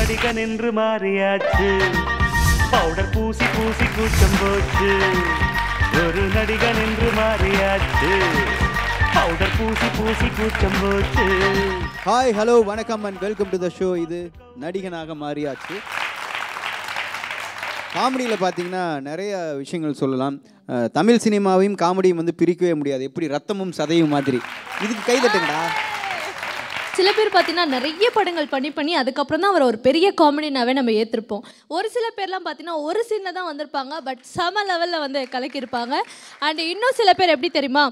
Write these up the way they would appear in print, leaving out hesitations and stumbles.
நடிகன் என்று மாறியாச்சு. பவுடர் பூசி பூசி கூச்சம் போச்சு. ஒரு நடிகன் என்று மாறியாச்சு. பவுடர் பூசி பூசி கூச்சம் போச்சு. ஹாய் ஹலோ வணக்கம் and welcome to the show. இது நடிகனாக மாறியாச்சு. காமெடியில் பார்த்தீங்கன்னா நிறைய விஷயங்கள் சொல்லலாம். தமிழ் சினிமாவையும் காமெடியும் வந்து பிரிக்கவே முடியாது. எப்படி ரத்தமும் சதையும் மாதிரி. இதுக்கு கை தட்டுங்கடா. சில பேர் பார்த்தீங்கன்னா நிறைய படங்கள் பண்ணி அதுக்கப்புறம் தான் அவர் ஒரு பெரிய காமெடினாவே நம்ம ஏற்றிருப்போம். ஒரு சில பேர்லாம் பார்த்தீங்கன்னா ஒரு சீனில் தான் வந்திருப்பாங்க, பட் செம லெவலில் வந்து கலக்கியிருப்பாங்க. அண்ட் இன்னும் சில பேர் எப்படி தெரியுமா,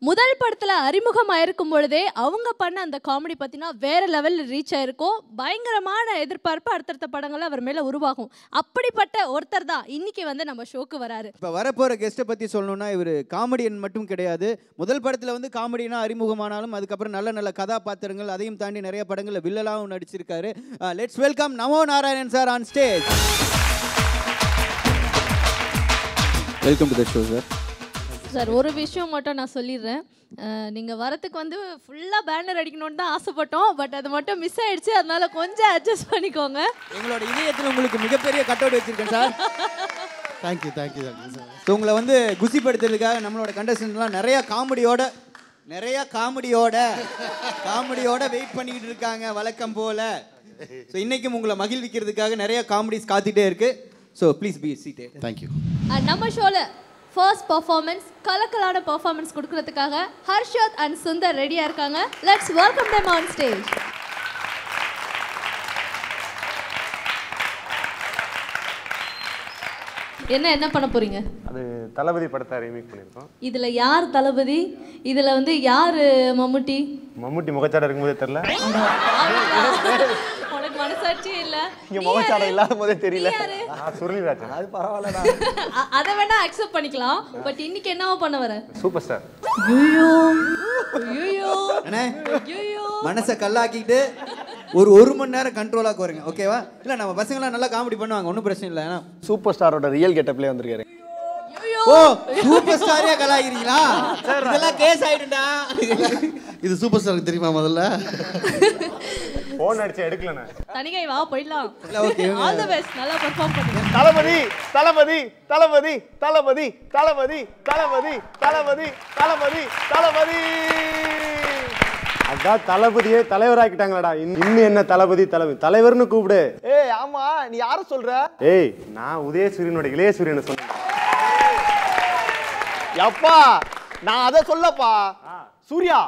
முதல் படத்தில் அறிமுகம் ஆயிருக்கும் பொழுதே அவங்க பண்ண அந்த காமெடி பார்த்தீங்கன்னா வேறு லெவலில் ரீச் ஆகிருக்கும். பயங்கரமான எதிர்பார்ப்பு அடுத்தடுத்த படங்கள் அவர் மேலே உருவாகும். அப்படிப்பட்ட ஒருத்தர் தான் இன்னைக்கு வந்து நம்ம ஷோக்கு வராரு. இப்போ வரப்போகிற கெஸ்ட்டை பற்றி சொல்லணும்னா இவர் காமெடியன் மட்டும் கிடையாது. முதல் படத்தில் வந்து காமெடினா அறிமுகமானாலும் அதுக்கப்புறம் நல்ல நல்ல கதாபாத்திரங்கள், அதையும் தாண்டி நிறைய படங்களில் வில்லலாகவும் நடிச்சிருக்காரு. Let's welcome Namo Narayanan sir on stage. Welcome to the show sir. Sir ஒரு விஷயம் மட்டும் நான் சொல்லிடுறேன். நீங்கள் வரத்துக்கு வந்து ஃபுல்லாக பேனர் அடிக்கணும்னு தான் ஆசைப்பட்டோம், பட் அது மட்டும் மிஸ் ஆகிடுச்சு. அதனால் கொஞ்சம் அட்ஜஸ்ட் பண்ணிக்கோங்க. எங்களோட இதயத்தில் உங்களுக்கு மிகப்பெரிய கட்டவுட் வச்சுருக்கேன் சார். Thank you sir. ஸோ உங்களை வந்து குசிப்படுத்துறதுக்காக நம்மளோட கண்டஸ்டன்ட்லாம் நிறைய காமெடியோட வெயிட் பண்ணிக்கிட்டு இருக்காங்க வழக்கம் போல். ஸோ இன்றைக்கும் உங்களை மகிழ்விக்கிறதுக்காக நிறைய காமெடிஸ் காத்திட்டே இருக்குது. So please be seated. Thank you. நம்ம ஷோவில் ஃபர்ஸ்ட் பர்ஃபார்மன்ஸ், கலக்கலான பர்ஃபார்மன்ஸ் கொடுக்கறதுக்காக ஹர்ஷத் அண்ட் சுந்தர் ரெடியாக இருக்காங்க. Let's welcome them on stage. என்ன பண்ண போறீங்க? அது தளபதி படத்தை ரீமேக் பண்ணியிருக்கோம். இதில் யார் தளபதி? இதில் வந்து யார் மம்முட்டி? மம்முட்டி முகச்சாடை இருக்கும்போதே தெரியல. உனக்கு மனசாட்சியே இல்லை. இங்கே முகச்சாடை இல்லாத போதே தெரியல. சுருளிராஜன். அது பரவாயில்ல, அதை வேணா அக்செப்ட் பண்ணிக்கலாம். பட் இன்னைக்கு என்னவோ பண்ண வர? Super star. மனசை கல்லாக்கிட்டு ஒரு மணி நேரம் கண்ட்ரோலாக வருங்க, ஓகேவா? இல்லை நம்ம பசங்களாம் நல்லா காமெடி பண்ணுவாங்க, ஒன்றும் பிரச்சனை இல்லை. ஏன்னா சூப்பர் ஸ்டாரோட ரியல் கெட்டப்லேயே வந்திருக்காரு. ஓ சூப்பர் ஸ்டாரே கலாய்க்கிறீங்களா? இதெல்லாம் கேஸ் ஆயிடுடா. இது சூப்பர் ஸ்டாருக்கு தெரியுமா? முதல்ல ஃபோன் அடிச்சு எடுக்கலண்ணா. தனிகை வா போயிடலாம். Okay, all the best. நல்லா பெர்ஃபார்ம் பண்ணுங்க. தளபதி தளபதி தளபதி தளபதி தளபதி தளபதி தளபதி தளபதி தளபதி. அதான் தளபதியே தலைவராக்கிட்டாங்களடா. இன்னும் என்ன தளபதி தலைவர்னு கூப்பிடு. ஏய் ஆமா, நீ யார சொல்ற? ஏய் நான் உதயசூரியனோட இளையசூரியனை சொன்னேன். அப்பா நான் அத சொல்லப்பா. சூர்யா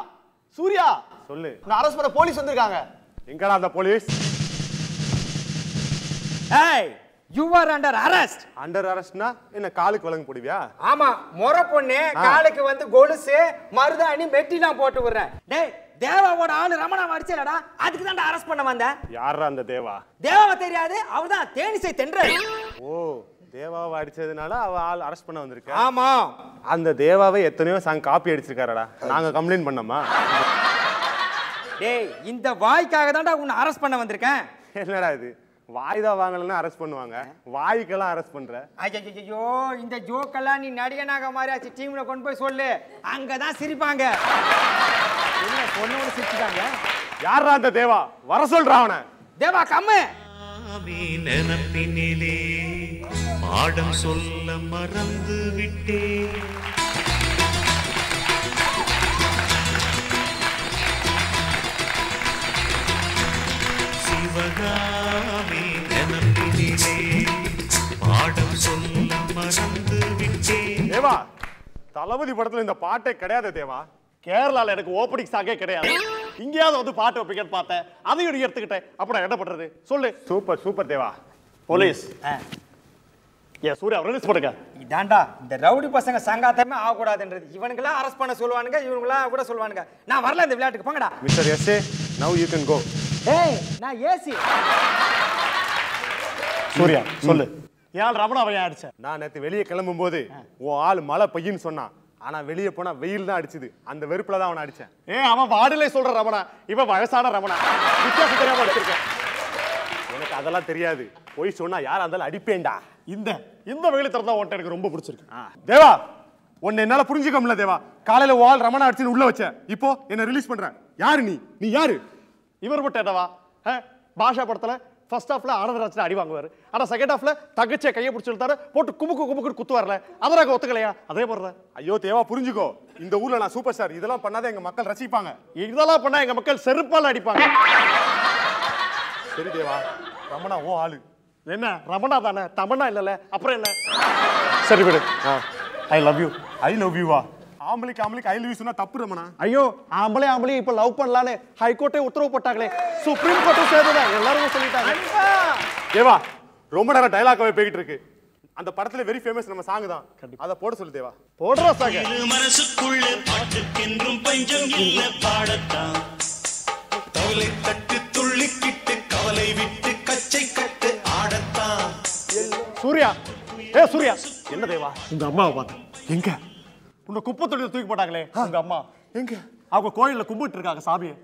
சொல்லு. நான் அரெஸ்ட் பண்ண போலீஸ் வந்திருக்காங்க. எங்கடா அந்த போலீஸ்? ஏய் you are under arrest. Under அரெஸ்ட்னா என்ன காலுக்கு வலங்கு போடுவியா? ஆமா, முறை பொண்ணு காலுக்கு வந்து கொலுசு மருதாணி மெட்டிலாம் போட்டு விடுறேன். டேய் தேவாவோட ஆளு ரமணாவை அடிச்சலடா, அதுக்கு தான் அரெஸ்ட் பண்ண வந்தேன். யாரா அந்த தேவாவை தெரியாது, அவதான் தேனிசை தென்றல். ஓ தேவாவை அடிச்சதுனால அவ ஆள் அரெஸ்ட் பண்ண வந்திருக்க. ஆமா, அந்த தேவாவை எத்தனையோ சாங் காப்பி அடிச்சிருக்காரடா. நாங்க கம்ப்ளைண்ட் பண்ணோமா? டேய் இந்த வாய்க்காக தான்டா உன்னை அரெஸ்ட் பண்ண வந்திருக்கேன். என்னடா இது, வாய்தா வாங்கலன்னா அரெஸ்ட் பண்ணுவாங்க, வாய்க்கெல்லாம் அரெஸ்ட் பண்ற? ஐயோ இந்த ஜோக்கெல்லாம் நீ நடிகனாக மாறியாச்சு டீம்ல கொண்டு போய் சொல்லு, அங்கதான் சிரிப்பாங்க. என்ன பொண்ணோட சிரிச்சுட்டாங்க? யாரா அந்த தேவா? வர சொல்றா அவனை. தேவா கம்மு. நினைப்பினிலே பாடம் சொல்ல மறந்து விட்டேன். சிவகாமி நினைப்பினிலே பாடம் சொல்ல மறந்து விட்டேன். தேவா தளபதி படத்துல இந்த பாட்டே கிடையாது தேவா. கேரளால எனக்கு ஓப்பனிங் சாங்கே கிடையாது. இங்கேயாவது வந்து பாட்டு வைக்கன்னு பார்த்தேன், அதையும் நீ எடுத்துக்கிட்டேன். அப்புறம் என்ன பண்றது சொல்லு. சூப்பர் தேவா. போலீஸ் சூர்யா ரிலீஸ் பண்ணுங்க. இதாண்டா இந்த ரவுடி பசங்க சங்காத்தமே ஆகக்கூடாதுன்றது. இவனுங்களாம் அரெஸ்ட் பண்ண சொல்லுவானுங்க, இவனுங்களாம் கூட சொல்லுவானுங்க. நான் வரல இந்த விளையாட்டுக்கு, போங்கடா. Mister S, now you can go. ஏய் நான் ஏசி. சூர்யா சொல்லு. ஏன் ரமணாவை அடிச்ச? நான் நேற்று வெளியே கிளம்பும் போது உன் ஆள் மழை பெய்யுன்னு சொன்னான். ஆனா வெளியே போனா வெயில் தான் அடிச்சுது. அந்த வெறுப்புல தான் அவனை அடிச்சேன். அவன் வார்டிலே சொல்ற ரமணா, இவன் வயசான ரமணா. வித்தியாசம் தெரியாம அடிச்சிருக்கேன். எனக்கு அதெல்லாம் தெரியாது. போய் சொன்னா யாரா இருந்தாலும் அடிப்பேன்டா. இந்த வெயில் தரதான் உன்ட்ட எனக்கு ரொம்ப பிடிச்சிருக்கு. தேவா உன்னை என்னால புரிஞ்சுக்க முடியல தேவா. காலையில வால் ரமணா அடிச்சுன்னு உள்ள வச்ச, இப்போ என்ன ரிலீஸ் பண்றேன். யாரு நீ யாரு? இவர் மட்டும் என்னவா பாஷா படத்துல ஃபர்ஸ்ட் ஹாஃப்ல ஆனந்தராஜன் அடி வாங்குவாரு. ஆனா செகண்ட் ஹாஃப்ல தங்கச்சியை கையை பிடிச்சி இழுத்தாரு, போட்டு குமுக்கு குமுக்கு குத்துவார்ல, அதனால ஒத்துக்கலையா? அதே போடுறேன். ஐயோ தேவா புரிஞ்சுக்கோ, இந்த ஊர்ல நான் சூப்பர் ஸ்டார். இதெல்லாம் பண்ணாத எங்க மக்கள் ரசிப்பாங்க. இதெல்லாம் பண்ணா எங்க மக்கள் செருப்பால அடிப்பாங்க. சரி தேவா, ரமணா ஓ ஆளு. என்ன ரமணா தானே, தமன்னா இல்லல, அப்புறம் என்ன? சரி விடு. I love you. I love யூவா? ஆம்பளைக்கு ஐ லவ் யூ சொன்னா தப்பு ரமணா. ஐயோ ஆம்பளை இப்ப லவ் பண்ணலான்னு ஹைகோர்ட்டே உத்தரவு போட்டாங்களே, சுப்ரீம் கோர்ட்டும் சேர்ந்துதான் எல்லாரும் சொல்லிட்டாங்க. தேவா ரொம்ப நேரம் டயலாகவே போயிட்டு இருக்கு. அந்த படத்துல வெரி ஃபேமஸ் நம்ம சாங் தான், அத போட சொல்லு தேவா. போடுறா சாங்க. மனசுக்குள்ளே பாட்டுக்கென்றும் பஞ்சம் இல்ல பாடத்தான், தவளை தட்டு துள்ளிக்கிட்டு கவலை விட்டு கச்சை கட்டு ஆடத்தான். சூர்யா, சூர்யா, என்ன தேவா உங்க அம்மாவை பார்த்தேன். எங்க? உன்னை குப்பை தொட்டில தூக்கி போட்டாங்களே உங்க அம்மா எங்க? அவங்க கோயில்ல கும்பிட்டு இருக்காங்க சாமியை.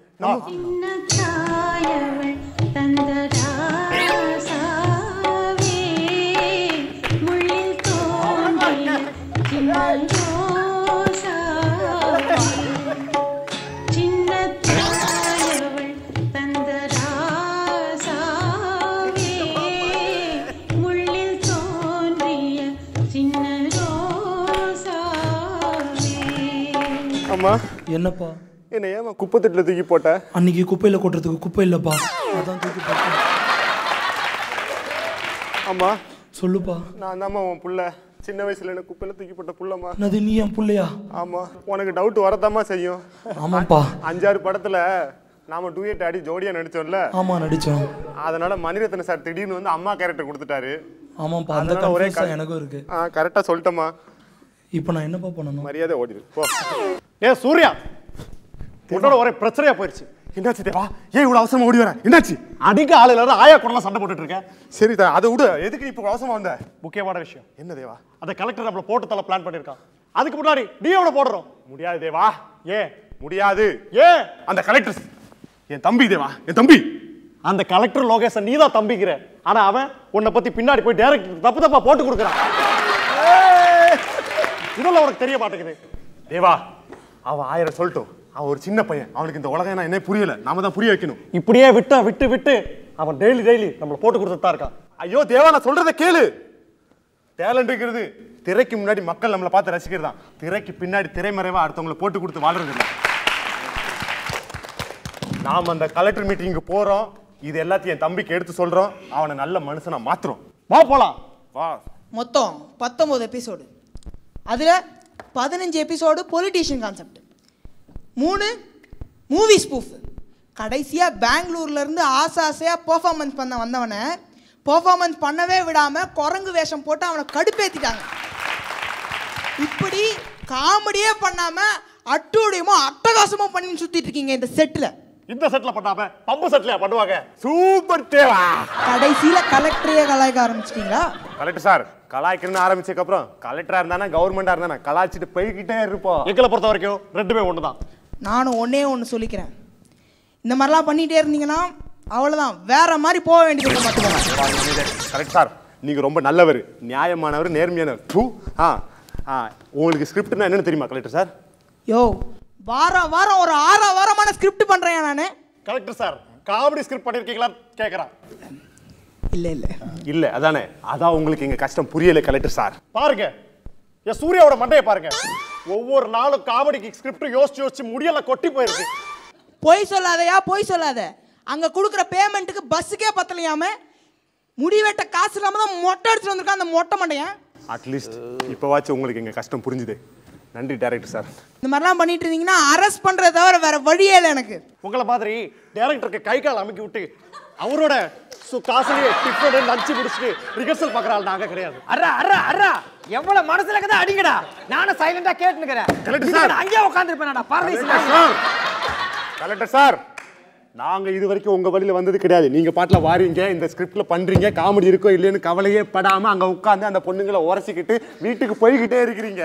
அம்மா என்னப்பா? என்ன ஏமா குப்பை தொட்டில தூக்கி போட்ட? அன்னைக்கு குப்பையில கொட்டுறதுக்கு குப்பை இல்லப்பா, அதான் தூக்கி போட்டேன். அம்மா சொல்லுப்பா. நான் தாம்மா உன் புள்ள, சின்ன வயசுல என்ன குப்பையில தூக்கி போட்ட புள்ளம்மா. அது நீ என் புள்ளையா? ஆமா, உனக்கு டவுட் வரதாம்மா செய்யும். ஆமாப்பா. 5-6 படத்துல நாம டூயட் ஆடி ஜோடியா நடிச்சோம்ல. ஆமா நடிச்சோம். அதனால மணிரத்ன சார் திடீர்னு வந்து அம்மா கேரக்டர் கொடுத்துட்டாரு. ஆமாப்பா, அந்த கன்ஃபியூஷன் எனக்கும் இருக்கு. கரெக்டா சொல்லிட்டேம்மா. இப்போ நான் என்னப்பா பண்ணணும்? மரியாதை ஓடிடு போ. சூர்யா, உன்னோட ஒரே பிரச்சனையா போயிருச்சு. என்னாச்சு தேவா? ஏன் இவ்வளவு அவசரமா ஓடி வர? என்னாச்சு? அடிக்க ஆள் இல்லாத ஆயா கூட சண்டை போட்டுட்டு இருக்கேன். சரி அதை விடு, எதுக்கு இப்போ அவசரமா வந்த? முக்கியமான விஷயம். என்ன தேவா? அந்த கலெக்டர் நம்மள போட்டு தள்ள பிளான் பண்ணிருக்கான். அதுக்கு முன்னாடி டியோட போடுறோம். முடியாது தேவா. ஏன் முடியாது? ஏன்? அந்த கலெக்டர் என் தம்பி தேவா, என் தம்பி. அந்த கலெக்டர் லோகேஷன் நீதான் தம்பிக்கிற, ஆனா அவன் உன்னை பத்தி பின்னாடி போய் டைரக்டர் தப்பு தப்பா போட்டு கொடுக்குறான். இதெல்லாம் உனக்கு தெரிய மாட்டேங்குது தேவா. அவன் 1000 சொல்லட்டும், அவன் ஒரு சின்ன பையன், அவனுக்கு இந்த உலகம் என்ன புரியல, நாம தான் புரிய வைக்கணும். இப்படியே விட்டு அவன் டெய்லி நம்மள போட்டு கொடுத்துட்டு தான் இருக்கான். ஐயோ தேவா, நான் சொல்றத கேளு. டேலண்ட் இருக்கிறது திரைக்கு முன்னாடி மக்கள் நம்மளை பார்த்து ரசிக்கிறது தான், திரைக்கு பின்னாடி திரைமறைவா அடுத்தவங்களை போட்டு கொடுத்து வாழ்றது இல்லை. நாம அந்த கலெக்டர் மீட்டிங்கு போறோம், இது எல்லாத்தையும் என் தம்பிக்கு எடுத்து சொல்றோம், அவனை நல்ல மனுஷனா மாத்துறோம். வா போலாம். வா. மொத்தம் 19 எபிசோடு, அதுல 15 episode politician concept, 3 movie spoof, கடைசியா பெங்களூர்ல இருந்து ஆசையா பெர்ஃபார்மன்ஸ் பண்ண வந்தவனை பெர்ஃபார்மன்ஸ் பண்ணவே விடாம குரங்கு வேஷம் போட்டு அவனை கடுப்பேத்திட்டாங்க. இப்படி காமெடியே பண்ணாம அட்டூழியமோ அட்டகாசமோ பண்ணி சுத்திட்டு இருக்கீங்க இந்த செட்ல. இந்த செட்ல பண்ணாம பம்பு செட்லயா பண்ணுவாங்க? சூப்பர் தேவா. கடைசியில கலெக்டரையே கலாய்க்க ஆரம்பிச்சிட்டீங்களா? கலெக்டர் சார், கலாய்க்கணும்னு ஆரம்பிச்சதுக்கு அப்புறம் கலெக்டரா இருந்தானே கவர்மெண்டா இருந்தானே கலாய்ச்சிட்டு போய்கிட்டே இருப்போம். எங்களை பொறுத்த வரைக்கும் ரெண்டுமே ஒண்ணுதான். நானும் ஒன்று சொல்லிக்கிறேன், இந்த மாதிரிலாம் பண்ணிட்டே இருந்தீங்கன்னா அவ்வளோதான், வேற மாதிரி போக வேண்டியது மட்டும். கரெக்ட் சார், நீங்க ரொம்ப நல்லவர், நியாயமானவர், நேர்மையானவர். உங்களுக்கு ஸ்கிரிப்ட்னா என்னன்னு தெரியுமா கலெக்டர் சார்? யோ, வாரம் ஒரு 6 வாரமான ஸ்கிரிப்ட் பண்றேன் நானு. கலெக்டர் சார், காமெடி ஸ்கிரிப்ட் பண்ணிருக்கீங்களா கேக்குறான். இல்ல அதானே, அதான் உங்களுக்கு எங்க கஷ்டம் புரியல கலெக்டர் சார். பாருங்க, என் சூர்யாவோட மண்டையை பாருங்க, ஒவ்வொரு நாளும் காமெடிக்கு ஸ்கிரிப்ட் யோசிச்சு முடியல கொட்டி போயிருக்கு. பொய் சொல்லாத, அங்க கொடுக்குற பேமெண்ட்டுக்கு பஸ்ஸுக்கே பத்தலையாம முடிவெட்ட காசு இல்லாம தான் மொட்டை அடிச்சுட்டு வந்திருக்கான் அந்த மொட்டை மண்டையன். அட்லீஸ்ட் இப்போவாச்சும் உங்களுக்கு எங்க கஷ்டம் புரிஞ்சுது. நன்றி டைரக்டர் சார். இந்த மாதிரிலாம் பண்ணிட்டு இருந்தீங்கன்னா அரெஸ்ட் பண்றத தவிர வேற வழியே இல்லை எனக்கு. உங்களை மாதிரி டைரக்டருக்கு கை கால் அமுக்கி விட்டு அவரோட காசுலயே டிஃபன் லஞ்ச் முடிச்சுட்டு ரிஹர்சல் பார்க்கறாள் நாங்க கிடையாது. அரா எவ்வளவு மனசுல இருக்கதா அடிங்கடா. நானும் சைலண்டா கேட்டுக்கிறேன். கலெக்டர் சார், அங்கேயே உட்கார்ந்திருப்பேனடா பாரதீஸ்ல. கலெக்டர் சார், நாங்க இது வரைக்கும் உங்க வழியில வந்தது கிடையாது. நீங்க பாட்டுல வாரீங்க, இந்த ஸ்கிரிப்ட்ல பண்றீங்க, காமெடி இருக்கோ இல்லைன்னு கவலையே படாம அங்க உட்கார்ந்து அந்த பொண்ணுங்களை உரசிக்கிட்டு வீட்டுக்கு போய்கிட்டே இருக்கிறீங்க.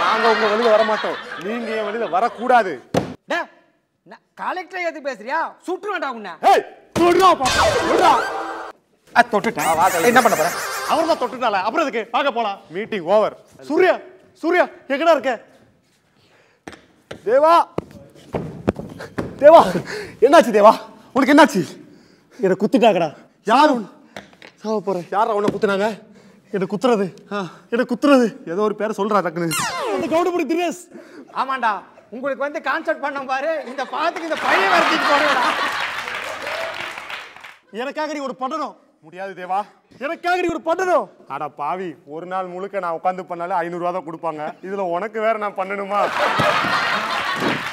நாங்க உங்க வழியில வர மாட்டோம், நீங்க என் வழியில வரக்கூடாது. கலெக்டர் எது பேசுறியா? சுற்று வேண்டாம் உன்னை. என்ன பண்ண போற? அவர் தான் தொட்டுட்டால, அப்புறம் இதுக்கு பார்க்க போலாம். Meeting over. சூர்யா எங்கடா இருக்க? தேவா, என்னாச்சு தேவா? உனக்கு என்னாச்சு? என்ன குத்திட்டாங்கடா. யார் சாவ போறேன். யார் அவனை குத்துனாங்க? என்ன குத்துறது? என்ன குத்துறது? ஏதோ ஒரு பேரை சொல்றா டக்குன்னு. அந்த கவுடபுடி தினேஷ். ஆமாண்டா, உங்களுக்கு வந்து கான்செப்ட் பண்ண பாரு, இந்த பாத்துக்கு இந்த பையன் வரதுக்கு போறடா. எனக்காக நீ ஒரு பண்ணணும். முடியாது தேவா, எனக்காக நீ ஒரு பண்ணணும். அட பாவி, ஒரு நாள் முழுக்க நான் உட்காந்து பண்ணாலே 500 ரூபா தான் கொடுப்பாங்க. இதுல உனக்கு வேற நான் பண்ணணுமா?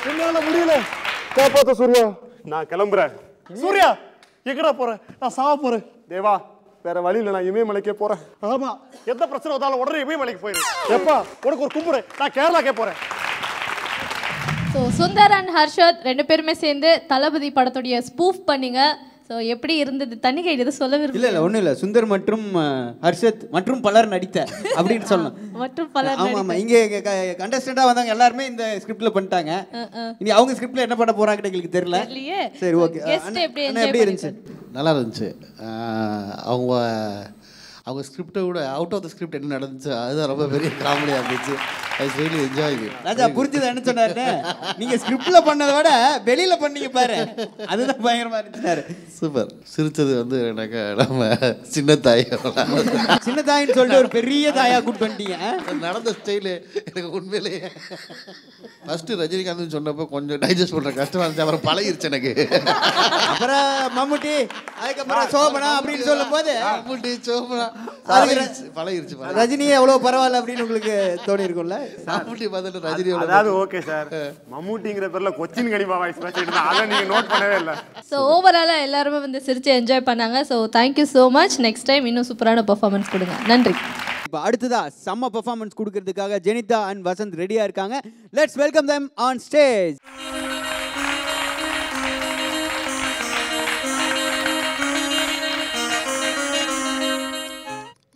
என்னால முடியல. காப்பாத்த சூர்யா. நான் கிளம்புறேன். சூர்யா எங்கடா போறேன்? நான் சாவ போறேன். தேவா வேற வழி இல்லை, நான் இமயமலைக்கே போறேன். ஆமா, எந்த பிரச்சனை வந்தாலும் உடனே இமயமலைக்கு போயிரு. எப்பா உனக்கு ஒரு கும்புறு, நான் கேரளாக்கே போறேன். ஸோ சுந்தர் அண்ட் ஹர்ஷத் 2 பேருமே சேர்ந்து தளபதி படத்துடைய ஸ்பூஃப் பண்ணீங்க. ஸோ எப்படி இருந்தது? தனிகை இது சொல்ல இல்லை ஒன்றும் இல்லை. சுந்தர் மற்றும் ஹர்ஷத் மற்றும் பலர் நடித்த அப்படின்னு சொல்லலாம். மற்றும் பலர். ஆமாம் ஆமாம். இங்கே கண்டஸ்டண்டாக வந்தாங்க எல்லாருமே இந்த ஸ்கிரிப்டில் பண்ணிட்டாங்க. இனி அவங்க ஸ்கிரிப்டில் என்ன பண்ண போகிறாங்கன்னு எங்களுக்கு தெரியல. சரி ஓகே. எப்படி இருந்துச்சு? நல்லா இருந்துச்சு. அவங்க ஸ்கிரிப்டை விட அவுட் ஆஃப் த ஸ்கிரிப்ட் என்ன நடந்துச்சு அதுதான் ரொம்ப பெரிய காமெடியாக இருந்துச்சு. I really enjoy it. Raja புரிஞ்சது என்ன சொன்னாரு? நீங்கள் ஸ்கிரிப்டில் பண்ணதை விட வெளியில் பண்ணீங்க பாரு, அதுதான் பயங்கரமாக இருந்துச்சாரு. சூப்பர். சிரிச்சது வந்து எனக்கு நம்ம சின்ன தாய் தாயின்னு சொல்லிட்டு ஒரு பெரிய தாயாக கூட்டு வந்துட்டீங்க. நடந்த ஸ்டைலு எனக்கு உண்மையிலேயே ஃபஸ்ட்டு ரஜினிகாந்த் சொன்னப்போ கொஞ்சம் டைஜஸ்ட் பண்ணுற கஷ்டமாக இருந்துச்சு. அப்புறம் பழகிருச்சு எனக்கு. அப்புறம் மம்முட்டி, அதுக்கப்புறம் சோபனா அப்படின்னு சொல்லும் போது மம்முட்டி சோபனா பழகிருச்சு. ரஜினியே எவ்வளோ பரவாயில்ல அப்படின்னு உங்களுக்கு தோணி இருக்கும்ல? மம்முட்டி பார்த்துட்டு ரஜினி அதாவது ஓகே சார், மம்முட்டிங்கிற பேர்ல கொச்சின் கனிமா வாய்ஸ் பேசிட்டு அதை நீங்க நோட் பண்ணவே இல்லை. ஸோ ஓவராலா எல்லாருமே வந்து சிரிச்சு என்ஜாய் பண்ணாங்க. So thank you so much. Next time இன்னும் சூப்பரான பெர்ஃபார்மன்ஸ் கொடுங்க. நன்றி. இப்போ அடுத்ததா செம்ம பெர்ஃபார்மன்ஸ் கொடுக்கறதுக்காக ஜெனிதா அண்ட் வசந்த் ரெடியா இருக்காங்க. Let's welcome them on stage.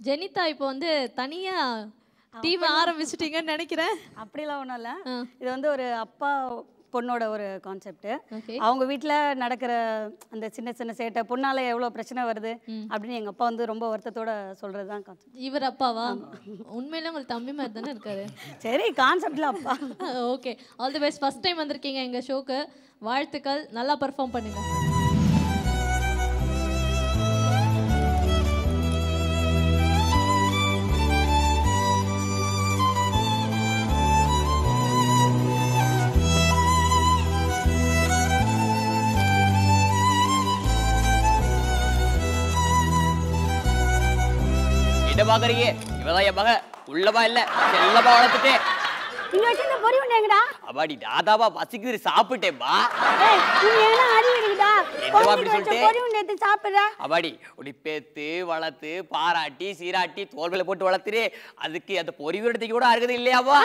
Jenitha இப்போ வந்து தனியா டீம் ஆரம்பிச்சிட்டீங்கன்னு நினைக்கிறேன். அப்படிலாம் ஒன்றும் இல்லை. இது வந்து ஒரு அப்பா பொண்ணோட ஒரு கான்செப்ட். அவங்க வீட்டில் நடக்கிற அந்த சின்ன சின்ன சேட்டை, பொண்ணால எவ்வளோ பிரச்சனை வருது அப்படின்னு எங்கள் அப்பா வந்து ரொம்ப வருத்தத்தோட சொல்கிறது தான் கான்செப்ட். இவர் அப்பாவா? உண்மையில உங்களுக்கு தம்பி மாதிரி தானே இருக்காரு? சரி, கான்செப்டில் அப்பா. Okay, all the best. First time வந்திருக்கீங்க எங்கள் ஷோக்கு, வாழ்த்துக்கள். நல்லா பர்ஃபார்ம் பண்ணுங்க. பாக்குறீங்க, இவதான் என் மக. உள்ளவா இல்ல, செல்லமா வளர்த்துட்டேன். நீங்க வச்சிருந்த பொரி உண்டேங்கடா. அபாடி தாதாவா பசிக்குது, சாப்பிட்டேன்பா. ஏய், நீ என்ன அடி விடுடா? என்னவா அப்படி சொல்லிட்டே? பொரி உண்டை எடுத்து சாப்பிடுற. அபாடி உடி பேத்து வளர்த்து பாராட்டி சீராட்டி தோல்களை போட்டு வளர்த்துறே, அதுக்கு அந்த பொரி விடுறதுக்கு கூட அருகது இல்லையாவா?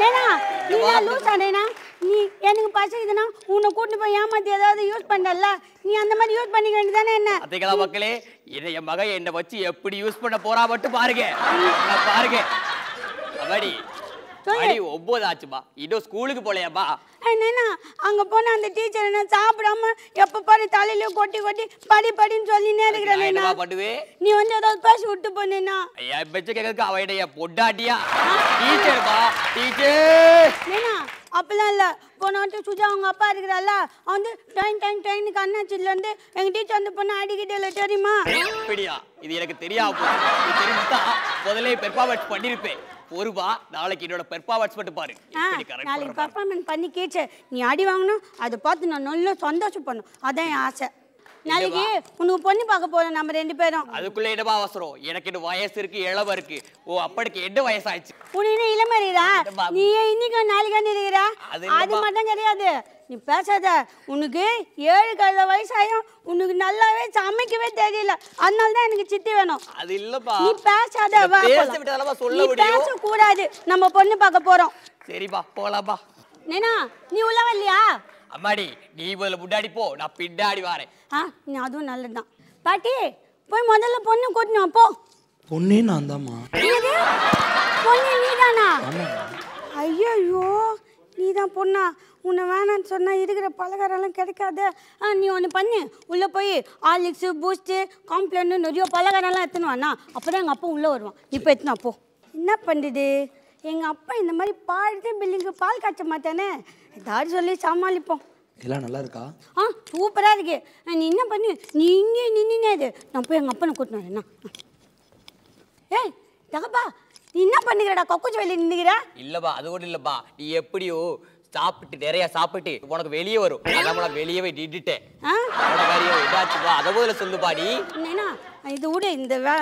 நேனா, நீ லூஸ் ஆனேனா? நீ எனக்கு பசிக்குதுனா உன்னை கூட்டி போய் ஏமாத்தி ஏதாவது யூஸ் பண்ணல. நீ அந்த மாதிரி யூஸ் பண்ணிக்க வேண்டியதானே என்ன? அதேகளா மக்களே, என் மக என்னை வச்சு எப்படி யூஸ் பண்ண போறா மட்டும் பாருங்க. பாருங்க அபாடி, அடி 9 ஆச்சுமா, இன்னும் ஸ்கூலுக்கு போலையாப்பா? என்னன்னா அங்க போன அந்த டீச்சர் என்ன சாப்பிடாம எப்ப பாரு தலையில கொட்டி கொட்டி படி படின்னு சொல்லினே இருக்கிறேன்னா நீ வந்து ஏதாவது பேசி விட்டு போனேன்னா ஐயா பெச்ச கேக்குறதுக்கு அவடைய பொட்டாட்டியா டீச்சர்மா டீச்சர் ஏன்னா அப்பெல்லாம் இல்ல. போன வாட்டி சுஜா அவங்க அப்பா இருக்கிறாள்ல, வந்து ட்ரெயினுக்கு அண்ணாச்சில இருந்து எங்க டீச்சர் வந்து பொண்ணு அடிக்கிட்டே தெரியுமா? அப்படியா? இது எனக்கு தெரியாம போச்சு. தெரிஞ்சா முதல்ல பெர்ஃபார்மன்ஸ் பண்ணிருப்பேன். ஒருவா நாளைக்கு என்னோட பெர்ஃபார்மன்ஸ் மட்டும் பாரு. நாளைக்கு பெர்ஃபார்மன்ஸ் பண்ணி கேச்சு நீ அடி வாங்கணும், அதை பார்த்து நான் நல்ல சந்தோஷம் பண்ணும். அதான் என் ஆசை. நாளைக்கு உனக்கு பொண்ணு பார்க்க போறோம் நம்ம 2 பேரும். அதுக்குள்ள என்னவா அவசரம்? எனக்கு என்ன வயசு இருக்கு, இளவ இருக்கு. ஓ அப்படிக்கு என்ன வயசாயிடுச்சு? உனக்கு இளமை இருக்கிறா, நீ இன்னைக்கு நாளைக்கு இருக்கிறா, அது மட்டும் கிடையாது. நீ பேசாத. உனக்கு 7 வயசாயும் உனக்கு நல்லாவே சமைக்கவே தெரியல. அதனால தான் எனக்கு சித்தி வேணும். அது இல்லப்பா. நீ பேசாத. நீ பேச கூடாது. நம்ம பொண்ணு பார்க்க போறோம். சரிப்பா போலாம்பா. நேனா நீ உள்ள வரலையா? அம்மாடி நீ முதல்ல முன்னாடி போ, நான் பின்னாடி வரேன். நீ அதுவும் நல்லதுதான். பாட்டி போய் முதல்ல பொண்ணு கூட்டணும். போ. பொண்ணே நான் தான்மா. பொண்ணு நீதானா? ஐயோ நீதான் பொண்ணா? உன்னை வேணான்னு சொன்னால் இருக்கிற பலகாரம்லாம் கிடைக்காது. நீ ஒன்று பண்ணு, உள்ளே போய் ஹார்லிக்ஸு பூஸ்ட்டு காம்ப்ளன்னு நிறைய பலகாரம்லாம் எடுத்துன்னு வாண்ணா. அப்போ தான் எங்கள் அப்பா உள்ளே வருவான். இப்போ எடுத்துனா போ. என்ன பண்ணுது எங்கள் அப்பா? இந்த மாதிரி பாடுது பில்லிங்கு பால் காய்ச்ச மாட்டானே, ஏதாவது சொல்லி சமாளிப்போம். எல்லாம் நல்லா இருக்கா? சூப்பராக இருக்கு. நீ என்ன பண்ணு, நீ இங்கே நின்று நான் போய் எங்கள் அப்பனை கூட்டினு வரேன். ஏய் தகப்பா, நீ என்ன பண்ணுகிறடா? கொக்குச்சு வெளியே நின்றுகிற? இல்லப்பா, அது கூட இல்லப்பா. நீ எப்படியோ சாப்பிட்டு நிறைய சாப்பிட்டு உனக்கு வெளியே வரும். அதான் வெளியவே நின்றுட்டேன். ஏதாச்சுப்பா அதை போதில் சொல்லுப்பா. நீ என்னன்னா இது விட